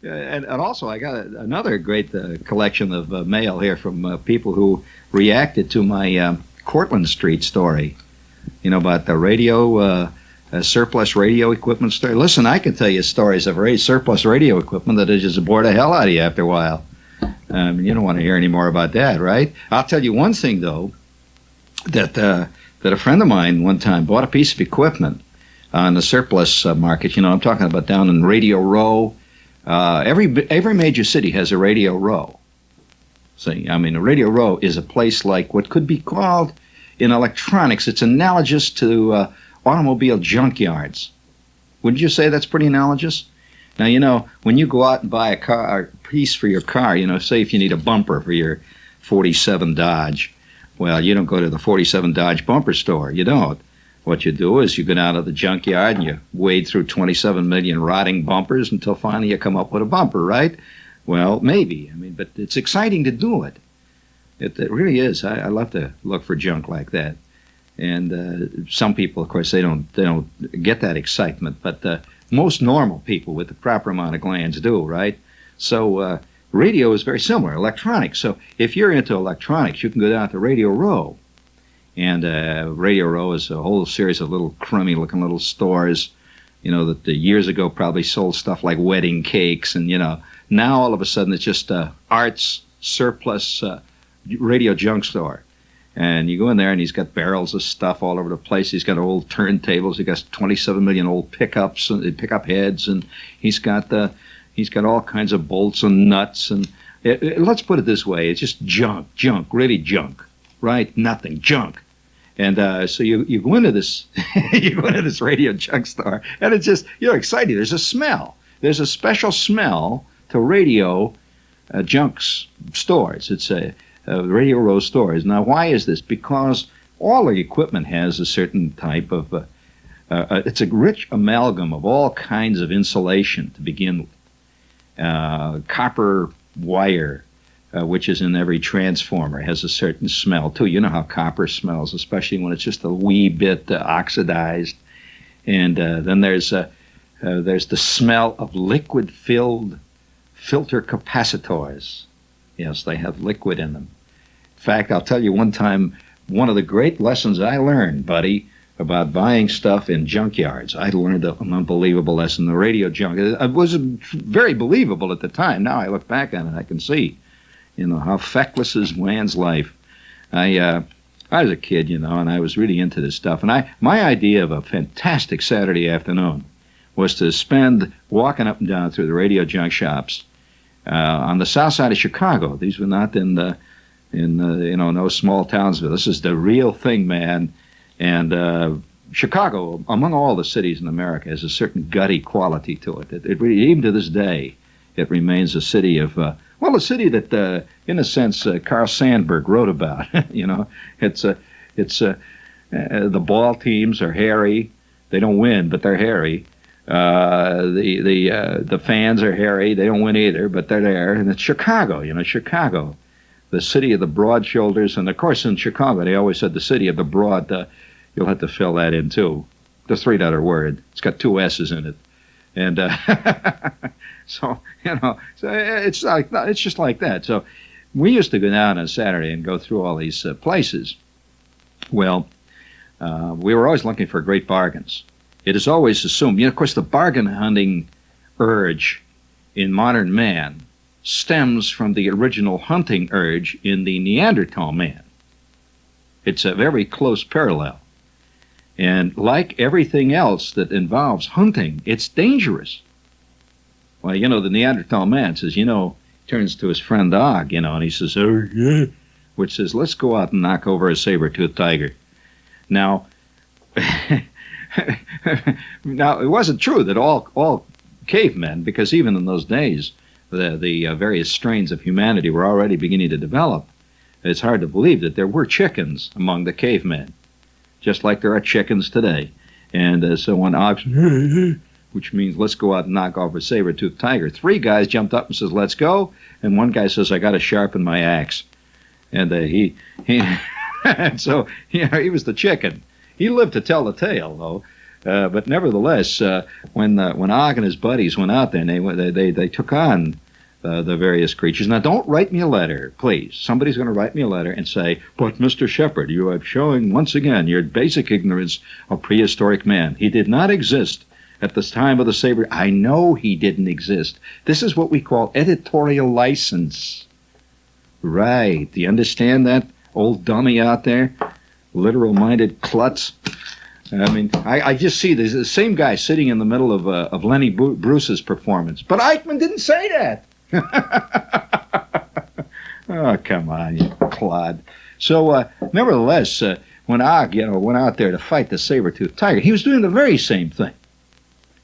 And also, I got another great collection of mail here from people who reacted to my Cortlandt Street story. You know, about the radio, surplus radio equipment story. Listen, I can tell you stories of surplus radio equipment that just bore the hell out of you after a while. You don't want to hear any more about that, right? I'll tell you one thing, though, that a friend of mine one time bought a piece of equipment on the surplus market. You know, I'm talking about down in Radio Row. Every major city has a Radio Row. See, I mean, a Radio Row is a place like what could be called in electronics. It's analogous to automobile junkyards. Wouldn't you say that's pretty analogous? Now, you know, when you go out and buy a piece for your car, you know, say if you need a bumper for your 47 Dodge, well, you don't go to the 47 Dodge bumper store. You don't. What you do is you go down to the junkyard and you wade through 27 million rotting bumpers until finally you come up with a bumper, right? Well, maybe. I mean, but it's exciting to do it. It really is. I love to look for junk like that. And some people, of course, they don't get that excitement. But most normal people with the proper amount of glands do, right? So radio is very similar, electronics. So if you're into electronics, you can go down to Radio Row. And Radio Row is a whole series of little crummy-looking little stores, you know, that years ago probably sold stuff like wedding cakes. And, you know, now all of a sudden it's just arts surplus radio junk store. And you go in there and he's got barrels of stuff all over the place. He's got old turntables. He's got 27 million old pickups and pickup heads. And he's got all kinds of bolts and nuts. And let's put it this way. It's just junk, really junk, right? Nothing, junk. And so you go into this you go into this radio junk store, and it's just, you're excited. There's a smell. There's a special smell to radio junk stores. It's a Radio Row stores. Now, why is this? Because all the equipment has a certain type of it's a rich amalgam of all kinds of insulation to begin with. Copper wire, which is in every transformer, has a certain smell too. You know how copper smells, especially when it's just a wee bit oxidized. And then there's the smell of liquid-filled filter capacitors. Yes, they have liquid in them. In fact, I'll tell you one time, one of the great lessons I learned, buddy, about buying stuff in junkyards. I learned an unbelievable lesson. The radio junk, it wasn't very believable at the time. Now I look back on it, I can see, you know, how feckless is man's life. I was a kid, you know, and I was really into this stuff. And my idea of a fantastic Saturday afternoon was to spend walking up and down through the radio junk shops on the south side of Chicago. These were not in you know, no small Townsville. This is the real thing, man. And Chicago, among all the cities in America, has a certain gutty quality to it. It really, even to this day, it remains a city of, a city that, in a sense, Carl Sandburg wrote about. You know, the ball teams are hairy. They don't win, but they're hairy. The fans are hairy. They don't win either, but they're there. And it's Chicago, you know, Chicago, the city of the broad shoulders. And of course, in Chicago, they always said the city of the broad. You'll have to fill that in too. The three-letter word. It's got two S's in it, and so you know, so it's just like that. So we used to go down on Saturday and go through all these places. Well, we were always looking for great bargains. It is always assumed, you know, of course, the bargain hunting urge in modern man stems from the original hunting urge in the Neanderthal man. It's a very close parallel. And like everything else that involves hunting, it's dangerous. Well, you know, the Neanderthal man says, you know, turns to his friend dog, you know, and he says, oh, yeah, which says, let's go out and knock over a saber-toothed tiger. Now, now, it wasn't true that all cavemen, because even in those days, the various strains of humanity were already beginning to develop. It's hard to believe that there were chickens among the cavemen, just like there are chickens today. And so when ox, which means let's go out and knock off a saber-toothed tiger, 3 guys jumped up and says, let's go. And one guy says, I got to sharpen my axe. And he and so, you know, he was the chicken. He lived to tell the tale, though. But nevertheless, when Og and his buddies went out there and they took on the various creatures. Now, don't write me a letter, please. Somebody's going to write me a letter and say, "But Mr. Shepard, you are showing once again your basic ignorance of prehistoric man. He did not exist at the time of the saber." I know he didn't exist. This is what we call editorial license. Right. Do you understand that, old dummy out there? Literal-minded klutz. I mean, I just see the same guy sitting in the middle of Lenny Bruce's performance. But Eichmann didn't say that. Oh, come on, you clod. So, nevertheless, when Og, went out there to fight the saber-toothed tiger, he was doing the very same thing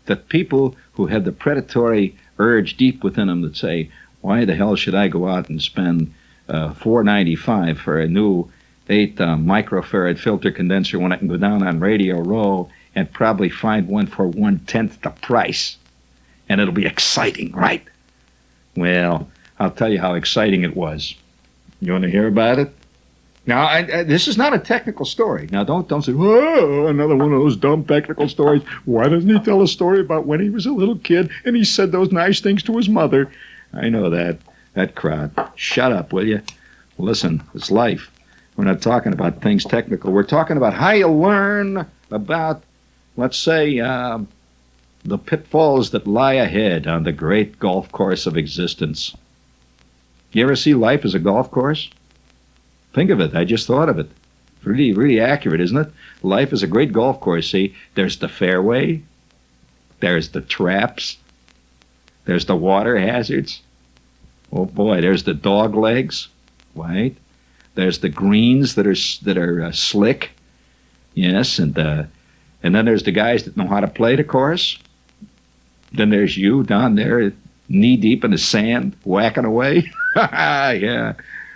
that people who had the predatory urge deep within them that say, why the hell should I go out and spend $4.95 for a new 8 microfarad filter condenser when I can go down on Radio Row and probably find one for 1/10 the price? And it'll be exciting, right? Well, I'll tell you how exciting it was. You want to hear about it? Now, this is not a technical story. Now, don't say, "Oh, another one of those dumb technical stories. Why doesn't he tell a story about when he was a little kid and he said those nice things to his mother?" I know that crowd. Shut up, will you? Listen, it's life. We're not talking about things technical. We're talking about how you learn about, let's say, the pitfalls that lie ahead on the great golf course of existence. You ever see life as a golf course? Think of it. I just thought of it. Really, really accurate, isn't it? Life is a great golf course. See, there's the fairway. There's the traps. There's the water hazards. Oh, boy, there's the dog legs, right? There's the greens that are slick. Yes, and then there's the guys that know how to play the course. Then there's you down there, knee-deep in the sand, whacking away. Yeah,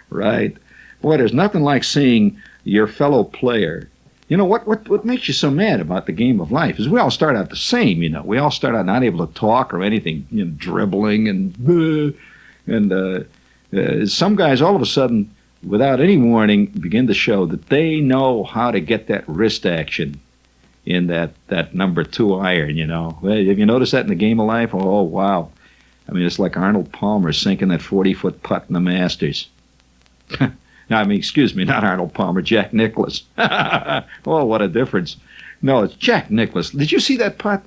right. Boy, there's nothing like seeing your fellow player. You know, what makes you so mad about the game of life is we all start out the same, We all start out not able to talk or anything, dribbling and some guys all of a sudden, without any warning, begin to show that they know how to get that wrist action in that number 2 iron, Have you noticed that in the game of life? Oh, wow. I mean, it's like Arnold Palmer sinking that 40-foot putt in the Masters. No, excuse me, not Arnold Palmer, Jack Nicklaus. Oh, what a difference. No, it's Jack Nicklaus. Did you see that putt?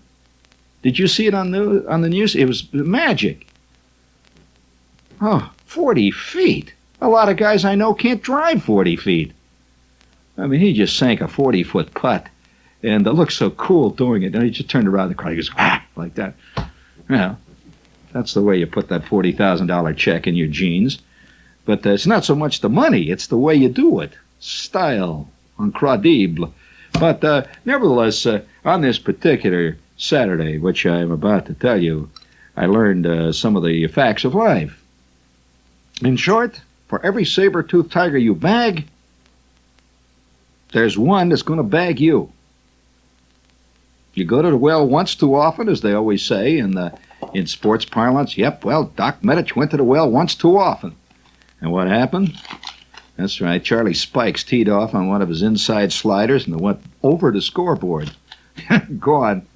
Did you see it on the news? It was magic. Oh, 40 feet. A lot of guys I know can't drive 40 feet. I mean, he just sank a 40-foot putt. And it looked so cool doing it. And he just turned around the crowd. He goes, like that. Well, that's the way you put that $40,000 check in your jeans. But it's not so much the money. It's the way you do it. Style. Incredible. But nevertheless, on this particular Saturday, which I'm about to tell you, I learned some of the facts of life. In short, for every saber-toothed tiger you bag, there's one that's going to bag you. You go to the well once too often, as they always say in sports parlance. Yep, well, Doc Medich went to the well once too often. And what happened? That's right, Charlie Spikes teed off on one of his inside sliders and it went over the scoreboard. Gone.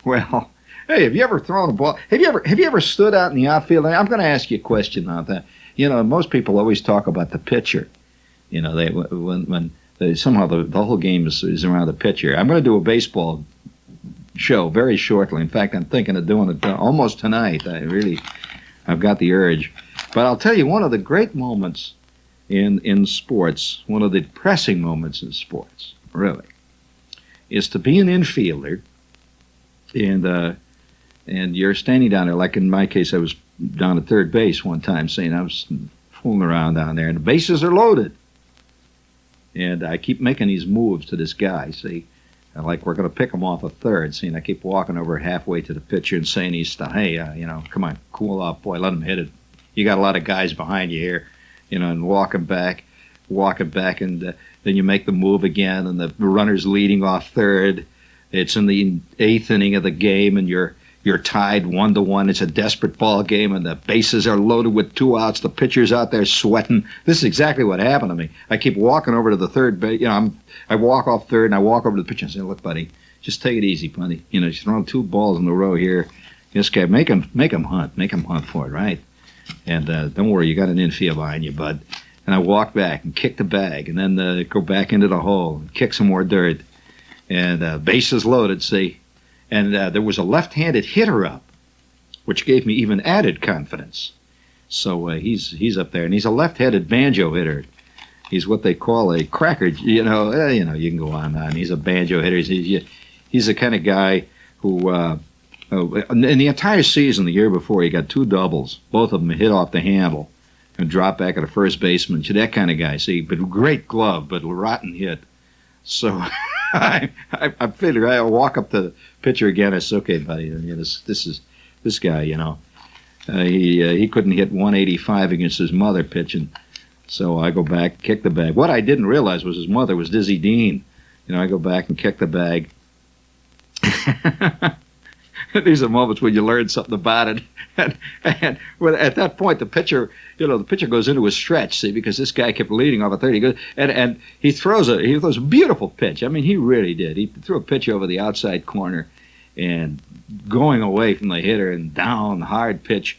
Well, hey, have you ever thrown a ball? Have you ever stood out in the outfield? I'm going to ask you a question on that. Most people always talk about the pitcher. Somehow the whole game is around the pitcher. I'm going to do a baseball show very shortly. In fact, I'm thinking of doing it almost tonight. I've got the urge. But I'll tell you, one of the great moments in sports, one of the depressing moments in sports, really, is to be an infielder and you're standing down there. Like in my case, I was down at third base one time saying I was fooling around down there, and the bases are loaded. And I keep making these moves to this guy, see, like we're going to pick him off a third. See, and I keep walking over halfway to the pitcher and saying hey, come on, cool off, boy, let him hit it. You got a lot of guys behind you here, and walking back, and then you make the move again, and the runner's leading off third. It's in the 8th inning of the game, and you're tied 1-1. It's a desperate ball game, and the bases are loaded with 2 outs. The pitcher's out there sweating. This is exactly what happened to me. I keep walking over to the third base. I walk off third, and I walk over to the pitcher and say, "Look, buddy, Just take it easy, buddy. You know, she's throwing 2 balls in a row here. This guy, make him hunt for it, right? And don't worry, you got an infield behind you, bud. And I walk back and kick the bag, and then go back into the hole and kick some more dirt. And bases loaded, see? And there was a left-handed hitter up, which gave me even added confidence. So he's up there, and he's a left-handed banjo hitter. He's what they call a cracker. You know, you can go on and on. He's a banjo hitter. He's the kind of guy who, in the entire season, the year before, he got 2 doubles. Both of them hit off the handle and dropped back at a first baseman. That kind of guy. See, but great glove, but rotten hit. So I figured I'll walk up to the pitcher again. I said, okay, buddy, this guy, you know. He couldn't hit 185 against his mother pitching. So I go back, kick the bag. What I didn't realize was his mother was Dizzy Dean. You know, I go back and kick the bag. These are moments when you learn something about it. And at that point, the pitcher goes into a stretch, see, because this guy kept leading off a 30. He goes, and he throws a beautiful pitch. I mean, he really did. He threw a pitch over the outside corner and going away from the hitter and down, hard pitch.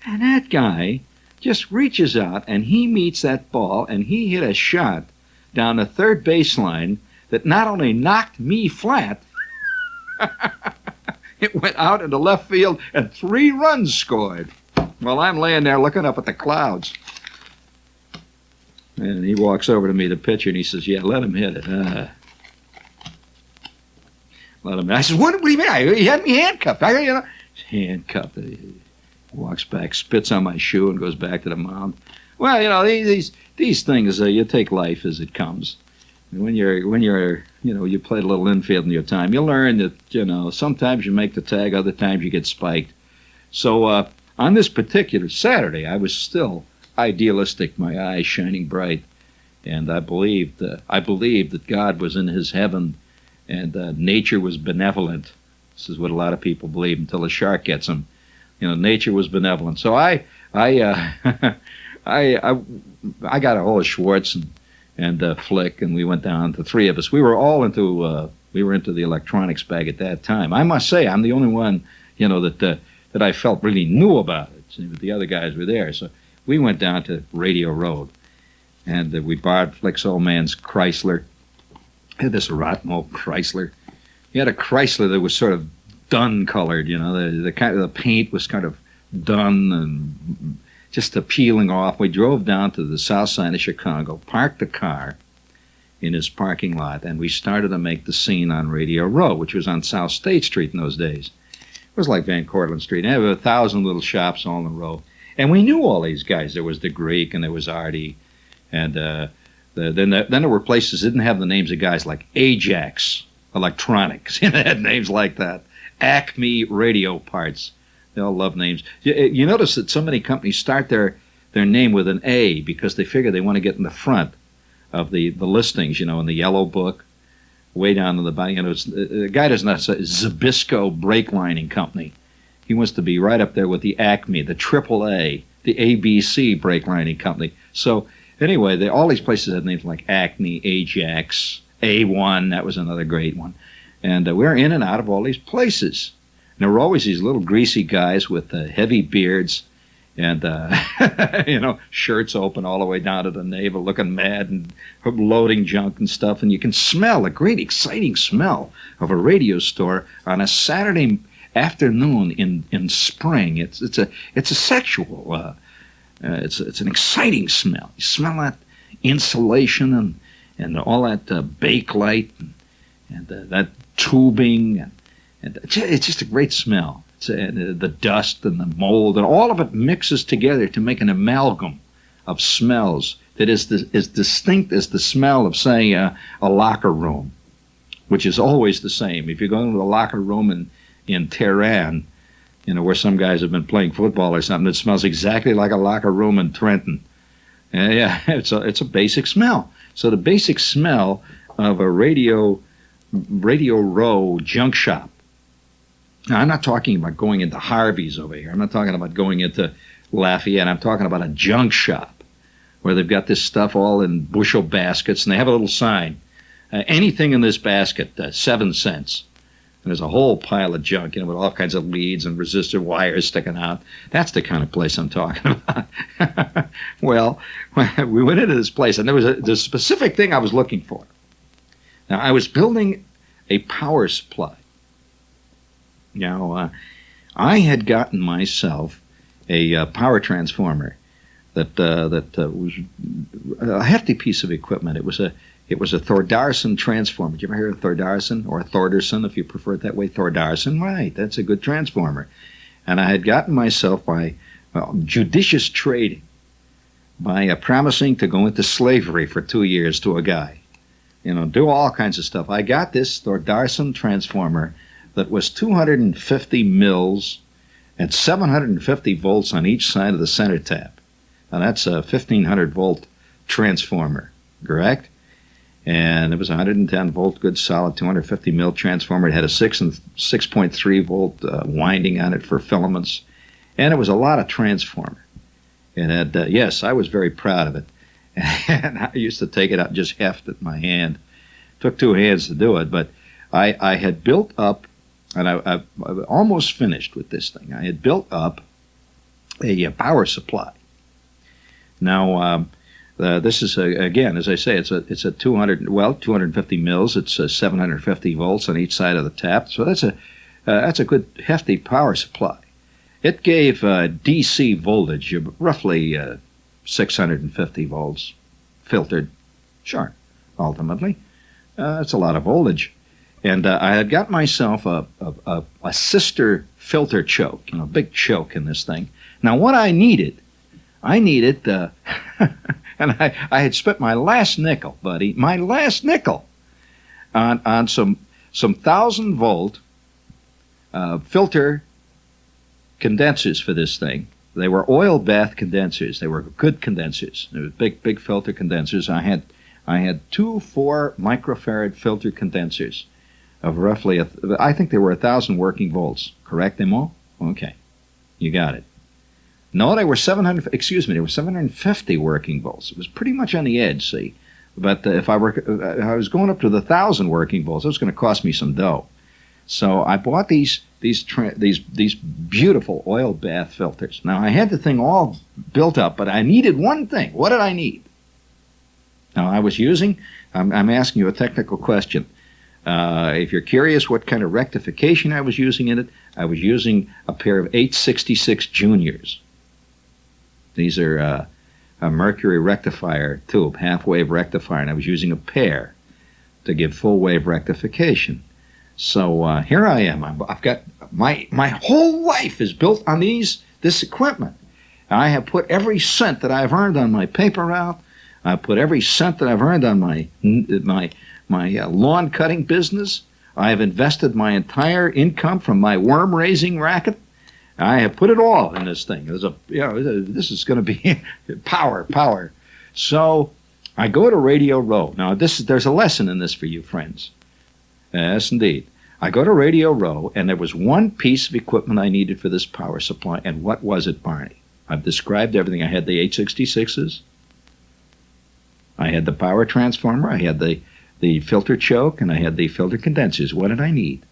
And that guy just reaches out, and he meets that ball, and he hit a shot down the third baseline that not only knocked me flat, it went out into left field, and 3 runs scored. Well, I'm laying there looking up at the clouds. And he walks over to me, the pitcher, and he says, yeah, let him hit it. Let him. I said, what do you mean? He had me handcuffed. Handcuffed. He walks back, spits on my shoe, and goes back to the mound. Well, you know, these things, you take life as it comes. And when you played a little infield in your time, you learn that, you know, sometimes you make the tag, other times you get spiked. So on this particular Saturday, I was still idealistic, my eyes shining bright, and I believed that God was in His heaven, and nature was benevolent. This is what a lot of people believe until a shark gets them. You know, nature was benevolent. So I got a hold of Schwartz and Flick, and we went down. The 3 of us. We were all into the electronics bag at that time. I must say, I'm the only one, you know, that I felt really knew about it. See, but the other guys were there, so we went down to Radio Road, and we borrowed Flick's old man's Chrysler. He had this rotten old Chrysler. He had a Chrysler that was sort of dun colored, you know, the paint was kind of dun and just peeling off. We drove down to the south side of Chicago, parked the car in his parking lot, and we started to make the scene on Radio Row, which was on South State Street in those days. It was like Van Cortlandt Street. There were 1,000 little shops all in a row. And we knew all these guys. There was the Greek, and there was Artie, and then there were places that didn't have the names of guys like Ajax Electronics. They had names like that. Acme Radio Parts. They all love names. You notice that so many companies start their name with an A because they figure they want to get in the front of the listings, you know, in the yellow book, way down in the bottom. You know, the guy does not say Zabisco Brake Lining Company. He wants to be right up there with the Acme, the AAA, the ABC Brake Lining Company. So anyway, all these places had names like Acme, Ajax, A1. That was another great one. And we were in and out of all these places. And there were always these little greasy guys with heavy beards and, you know, shirts open all the way down to the navel, looking mad and loading junk and stuff. And you can smell a great, exciting smell of a radio store on a Saturday afternoon in spring. It's a sexual, it's an exciting smell. You smell that insulation and all that bakelite and that tubing, and it's just a great smell. The dust and the mold and all of it mixes together to make an amalgam of smells that is as distinct as the smell of, say, a locker room, which is always the same. If you go into a locker room in Tehran, you know, where some guys have been playing football or something, it smells exactly like a locker room in Trenton. Yeah, it's a basic smell. So the basic smell of a Radio Row junk shop. Now, I'm not talking about going into Harvey's over here. I'm not talking about going into Lafayette. I'm talking about a junk shop where they've got this stuff all in bushel baskets, and they have a little sign. Anything in this basket, 7 cents. there's a whole pile of junk, with all kinds of leads and resistor wires sticking out. That's the kind of place I'm talking about. Well, we went into this place, and there was the specific thing I was looking for. Now, I was building a power supply. Now, I had gotten myself a power transformer that was a hefty piece of equipment. It was a Thordarson transformer. Did you ever hear of Thordarson, or Thordarson, if you prefer it that way? Thordarson, right? That's a good transformer. And I had gotten myself by judicious trading, by promising to go into slavery for 2 years to a guy, do all kinds of stuff. I got this Thordarson transformer that was 250 mils and 750 volts on each side of the center tap. Now that's a 1500 volt transformer, correct? And it was a 110 volt, good solid 250 mil transformer. It had a 6 and 6.3 volt winding on it for filaments, and it was a lot of transformer. It had, yes, I was very proud of it. And I used to take it out and just heft it in my hand. Took 2 hands to do it, but I had built up, and I almost finished with this thing. I had built up a power supply. Now, this is, again, as I say, it's a 250 mils. It's 750 volts on each side of the tap. So that's a good hefty power supply. It gave DC voltage of roughly 650 volts, filtered. Sure, ultimately, it's a lot of voltage. And I had got myself a sister filter choke, a big choke in this thing. Now, what I needed, and I had spent my last nickel, buddy, on some 1,000 volt filter condensers for this thing. They were oil bath condensers. They were good condensers. They were big filter condensers. I had 2 4 microfarad filter condensers of roughly, I think they were 1,000 working volts. Correct, Emo? Okay, you got it. No, they were 750 working volts. It was pretty much on the edge, see. But if I was going up to the 1,000 working volts, it was going to cost me some dough. So I bought these beautiful oil bath filters. Now, I had the thing all built up, but I needed one thing. What did I need? Now, I'm asking you a technical question. If you're curious what kind of rectification I was using in it, I was using a pair of 866 Juniors. These are a mercury rectifier tube, half-wave rectifier, and I was using a pair to give full-wave rectification. So here I am. I've got my whole life is built on this equipment. I have put every cent that I've earned on my paper route. I've put every cent that I've earned on my lawn cutting business. I have invested my entire income from my worm raising racket. I have put it all in this thing. This is going to be power. So I go to Radio Row. Now there's a lesson in this for you, friends. Yes, indeed. I go to Radio Row, and there was one piece of equipment I needed for this power supply. And what was it, Barney? I've described everything. I had the 866s. I had the power transformer. I had the filter choke, and I had the filter condensers. What did I need?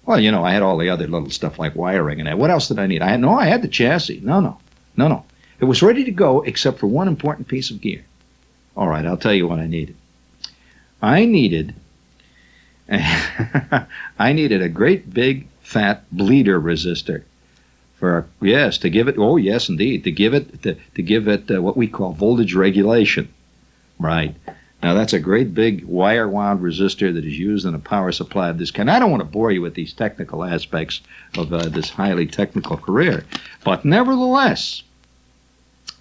Well, I had all the other little stuff like wiring and that. What else did I need? I had the chassis. No. It was ready to go except for one important piece of gear. All right, I'll tell you what I needed. I needed a great big fat bleeder resistor to give it. Oh, yes, indeed, to give it what we call voltage regulation. Right. Now, that's a great big wire-wound resistor that is used in a power supply of this kind. I don't want to bore you with these technical aspects of this highly technical career, but nevertheless,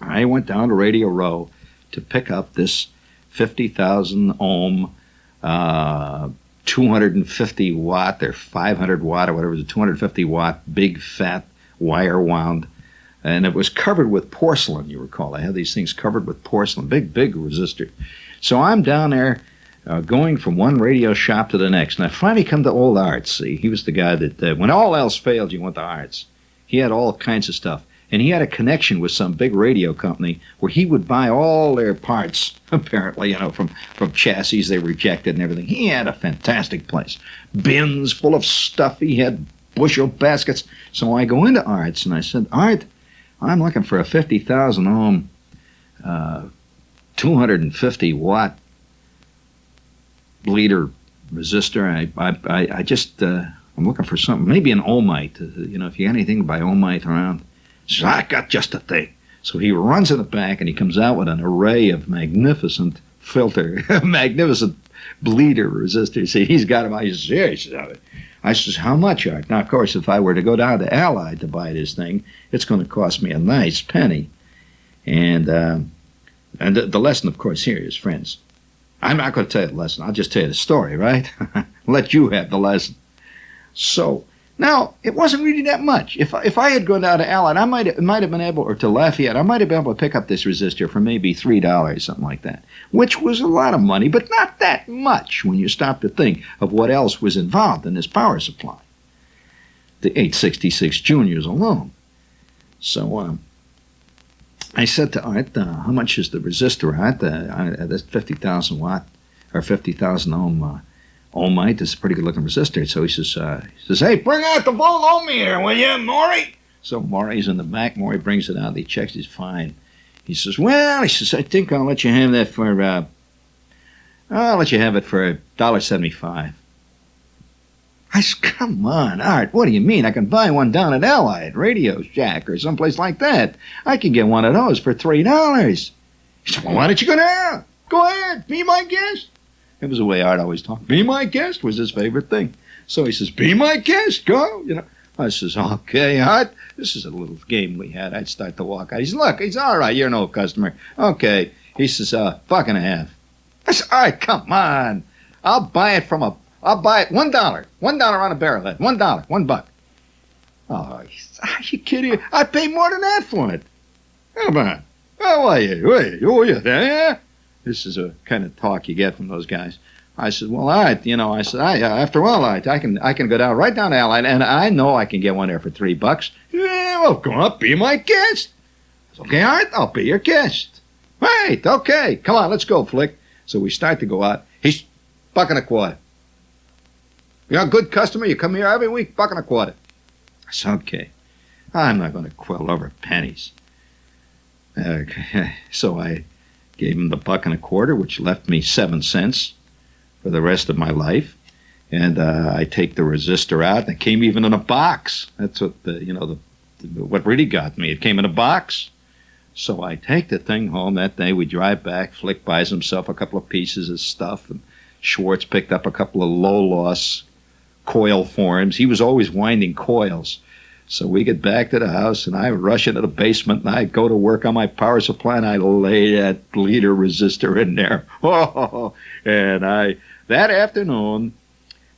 I went down to Radio Row to pick up this 50,000 ohm, 250 watt or 500 watt or whatever, it was a 250 watt big fat wire-wound, and it was covered with porcelain, you recall. I had these things covered with porcelain, big resistor. So I'm down there going from one radio shop to the next, and I finally come to Old Arts. See, he was the guy that when all else failed, you went to Arts. He had all kinds of stuff. And he had a connection with some big radio company where he would buy all their parts, apparently, from chassis they rejected and everything. He had a fantastic place. Bins full of stuff. He had bushel baskets. So I go into Art's and I said, Art, I'm looking for a 50,000 ohm, 250 watt bleeder resistor. I'm looking for something, maybe an ohmite. If you got anything by ohmite around. He says, I got just a thing. So he runs in the back and he comes out with an array of magnificent magnificent bleeder resistors. See, he's got them. I says, yeah. I says, how much, Art? Now, of course, if I were to go down to Allied to buy this thing, it's going to cost me a nice penny. And the lesson, of course, here is, friends, I'm not going to tell you the lesson. I'll just tell you the story, right? Let you have the lesson. So, now, it wasn't really that much. If I had gone down to Allied, I might have been able, or to Lafayette, I might have been able to pick up this resistor for maybe $3, something like that, which was a lot of money, but not that much when you stop to think of what else was involved in this power supply. The 866 Juniors alone. So, I said to Art, how much is the resistor, Art? This 50,000 watt, or 50,000 ohm, ohmite is a pretty good looking resistor. So he says, hey, bring out the voltmeter, will you, Maury? So Maury's in the back. Maury brings it out. He checks. He's fine. He says, I think I'll let you have that for, I'll let you have it for $1.75. I said, come on, Art, what do you mean? I can buy one down at Allied, Radio Shack, or someplace like that. I can get one of those for $3. He said, well, why don't you go down? Go ahead, be my guest. It was the way Art always talked. Be my guest was his favorite thing. So he says, be my guest, go. I says, okay, Art. This is a little game we had. I'd start to walk out. He says, look, he's all right. You're no customer. Okay. He says, $1.50. I said, all right, come on. I'll buy it $1. $1 on a barrel head. $1. $1. Oh, are you kidding? I pay more than that for it. Come on. Oh, are you there? This is a kind of talk you get from those guys. I said, well, all right, I said, after all, I can go down right down to Allied, and I know I can get one there for $3. Yeah, well, come on, be my guest. I said, okay, all right, I'll be your guest. Right, okay, come on, let's go, Flick. So we start to go out. He's $1.25. You're a good customer. You come here every week, $1.25. I said, okay, I'm not going to quill over pennies. Okay, so I gave him the $1.25, which left me 7 cents for the rest of my life. And I take the resistor out, and it came even in a box. That's what what really got me. It came in a box. So I take the thing home that day. We drive back. Flick buys himself a couple of pieces of stuff, and Schwartz picked up a couple of low-loss coil forms. He was always winding coils. So we get back to the house, and I rush into the basement, and I go to work on my power supply, and I lay that bleeder resistor in there. Oh, and that afternoon,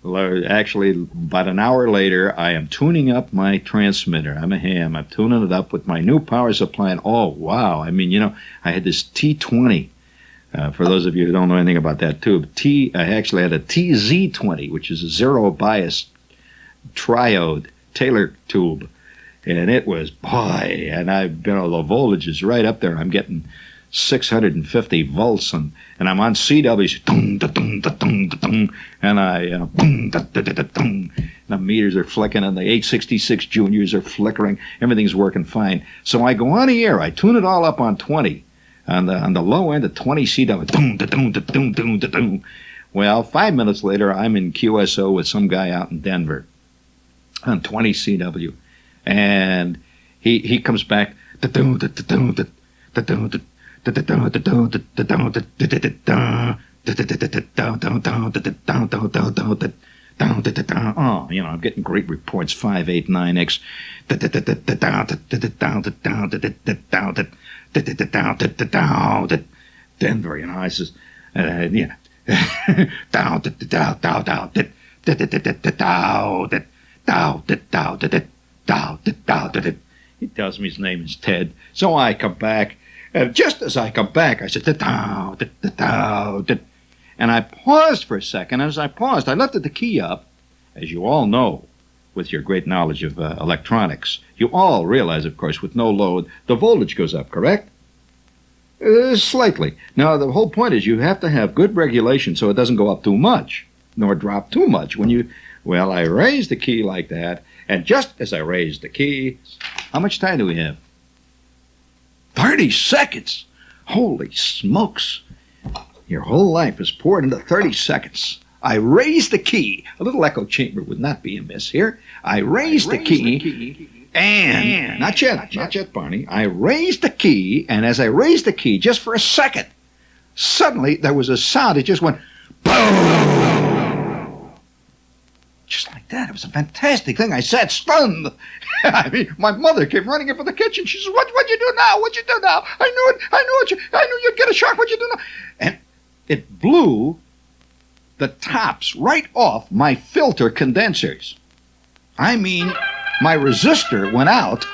actually about an hour later, I am tuning up my transmitter. I'm a ham. I'm tuning it up with my new power supply, and oh, wow. I mean, I had this T20. For those of you who don't know anything about that tube, I actually had a TZ20, which is a zero bias triode Taylor tube, and it was, boy, and the voltage is right up there. I'm getting 650 volts, and I'm on CW, and the meters are flicking, and the 866 Juniors are flickering. Everything's working fine. So I go on the air. I tune it all up on 20. On the low end of 20 CW. Well, 5 minutes later, I'm in QSO with some guy out in Denver on 20 CW, and he comes back. Oh, I'm getting great reports. 589X. Denver, I says, he tells me his name is Ted. So I come back, and just as I come back, I said, and I paused for a second. As I paused, I lifted the key up, as you all know, with your great knowledge of electronics, you all realize, of course, with no load, the voltage goes up, correct? Slightly. Now, the whole point is you have to have good regulation so it doesn't go up too much, nor drop too much. Well, I raise the key like that, and just as I raise the key, how much time do we have? 30 seconds! Holy smokes! Your whole life is poured into 30 seconds. I raise the key. A little echo chamber would not be amiss here. I raise the key, and not yet, Barney. I raised the key, and as I raised the key, just for a second, suddenly there was a sound. It just went boom, just like that. It was a fantastic thing. I sat stunned. I mean, my mother came running in from the kitchen. She said, "What you do now? What you do now? I knew you'd get a shock. What you do now?" And it blew the tops right off my filter condensers. I mean, my resistor went out,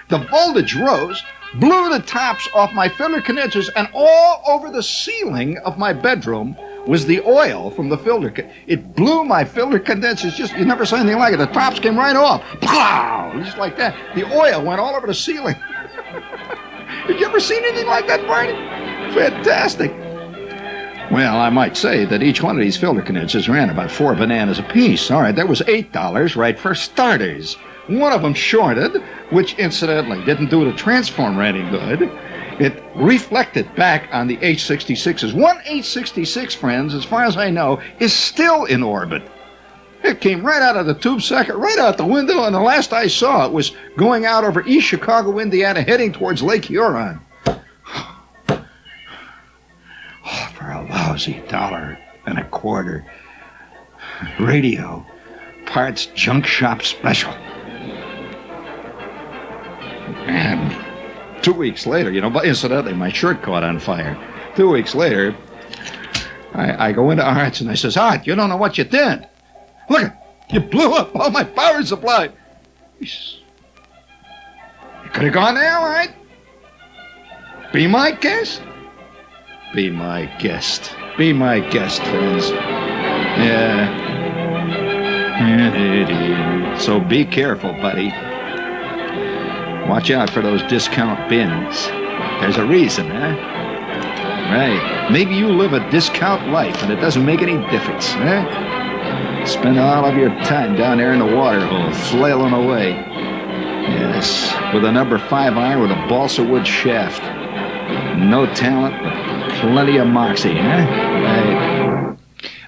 the voltage rose, blew the tops off my filter condensers, and all over the ceiling of my bedroom was the oil from the filter. It blew my filter condensers. You never saw anything like it. The tops came right off. Pow! Just like that. The oil went all over the ceiling. Have you ever seen anything like that, Barney? Fantastic. Well, I might say that each one of these filter condensers ran about 4 bananas apiece. All right, that was $8, right, for starters. One of them shorted, which incidentally didn't do the transformer any good. It reflected back on the H-66s. One H-66, friends, as far as I know, is still in orbit. It came right out of the tube socket, right out the window, and the last I saw it was going out over East Chicago, Indiana, heading towards Lake Huron. For a lousy $1.25. Radio parts junk shop special. And 2 weeks later, but incidentally, my shirt caught on fire. 2 weeks later, I go into Art's and I says, "Art, you don't know what you did. Look, you blew up all my power supply." He says, "You could have gone there, all right? Be my guest." Be my guest. Be my guest, friends. Yeah. So be careful, buddy. Watch out for those discount bins. There's a reason, huh? Right. Maybe you live a discount life and it doesn't make any difference, huh? Spend all of your time down there in the water hole, flailing away. Yes, with a number 5 iron with a balsa wood shaft. No talent, but plenty of moxie, huh? Right.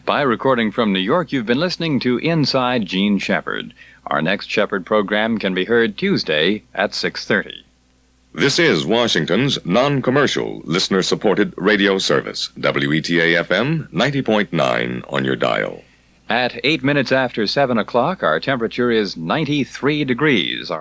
By recording from New York, you've been listening to Inside Gene Shepherd. Our next Shepherd program can be heard Tuesday at 6:30. This is Washington's non-commercial, listener-supported radio service. WETA-FM 90.9 on your dial. At 8 minutes after 7 o'clock, our temperature is 93 degrees.